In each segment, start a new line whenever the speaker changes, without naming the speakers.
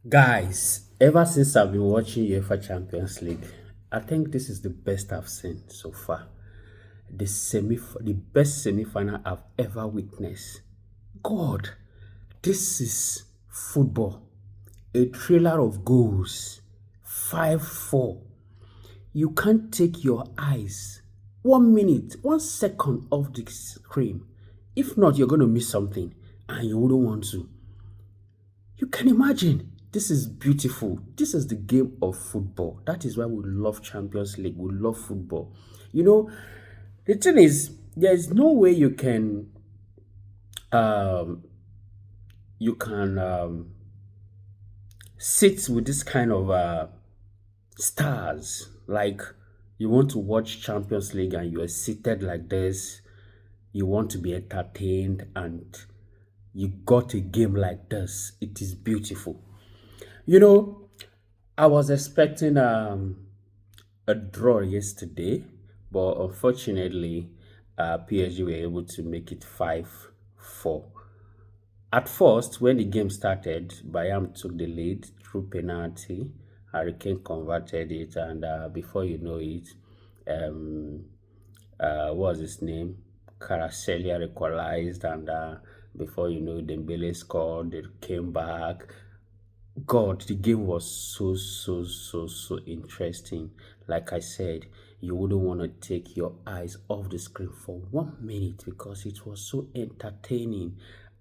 Guys, ever since I've been watching UEFA Champions League, I think this is the best I've seen so far. The best semi-final I've ever witnessed. God, this is football. A thriller of goals. 5-4. You can't take your eyes 1 minute, 1 second off the screen. If not, you're going to miss something and you wouldn't want to. You can imagine. This is beautiful. This is the game of football. That is why we love Champions League. We love football. You know, the thing is, there's no way um you can sit with this kind of stars. Like you want to watch Champions League and you are seated like this. You want to be entertained and you got a game like this. It is beautiful. You know, I was expecting a draw yesterday, but unfortunately, PSG were able to make it 5-4. At first, when the game started, Bayern took the lead through penalty. Harry Kane converted it, and before you know it, um, what was his name? Karaselia equalized, and before you know, Dembele scored. They came back. God, the game was so interesting. Like I said, you wouldn't want to take your eyes off the screen for 1 minute because it was so entertaining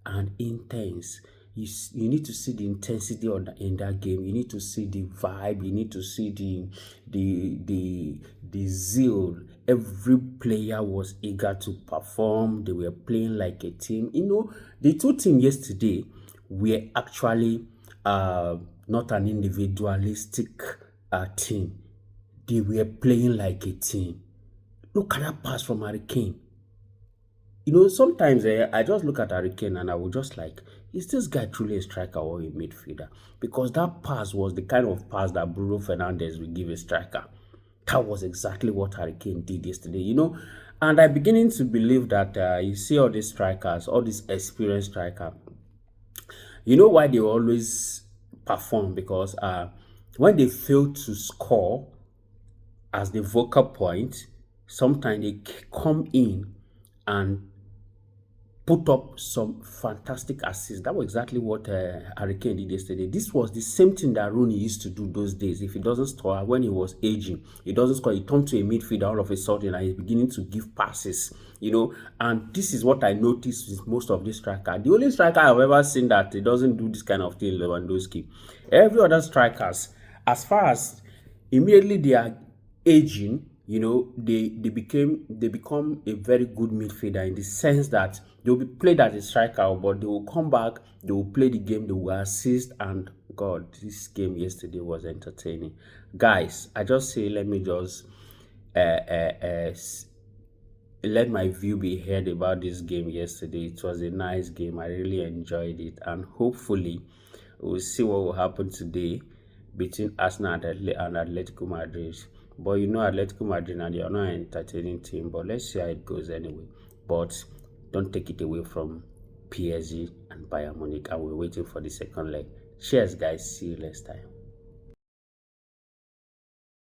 and intense. You need to see the intensity in that game. You need to see the vibe. You need to see the zeal. Every player was eager to perform. They were playing like a team. You know, the two teams yesterday were actually not an individualistic team. They were playing like a team. Look at that pass from Harry Kane. You know, sometimes I just look at Harry Kane and I will just like, is this guy truly a striker or a midfielder? Because that pass was the kind of pass that Bruno Fernandes would give a striker. That was exactly what Harry Kane did yesterday, you know. And I'm beginning to believe that you see all these strikers, all these experienced strikers, you know why they always perform? Because when they fail to score as the vocal point, sometimes they come in and put up some fantastic assists. That was exactly what Harry Kane did yesterday. This was the same thing that Rooney used to do those days. If he doesn't score when he was aging, he doesn't score, he turned to a midfielder all of a sudden and he's beginning to give passes, you know. And this is what I noticed with most of these strikers. The only striker I've ever seen that he doesn't do this kind of thing, Lewandowski. Every other strikers, as far as immediately they are aging, you know, they become a very good midfielder in the sense that they'll be played as a striker, but they will come back, they will play the game, they will assist, and God, this game yesterday was entertaining. Guys, I just say let me just uh, uh, uh, s- let my view be heard about this game yesterday. It was a nice game. I really enjoyed it, and hopefully, we'll see what will happen today between Arsenal and Atletico Madrid. But you know, Atletico Madrid and they are not an entertaining team. But let's see how it goes anyway. But don't take it away from PSG and Bayern Munich. And we're waiting for the second leg. Cheers, guys. See you next time.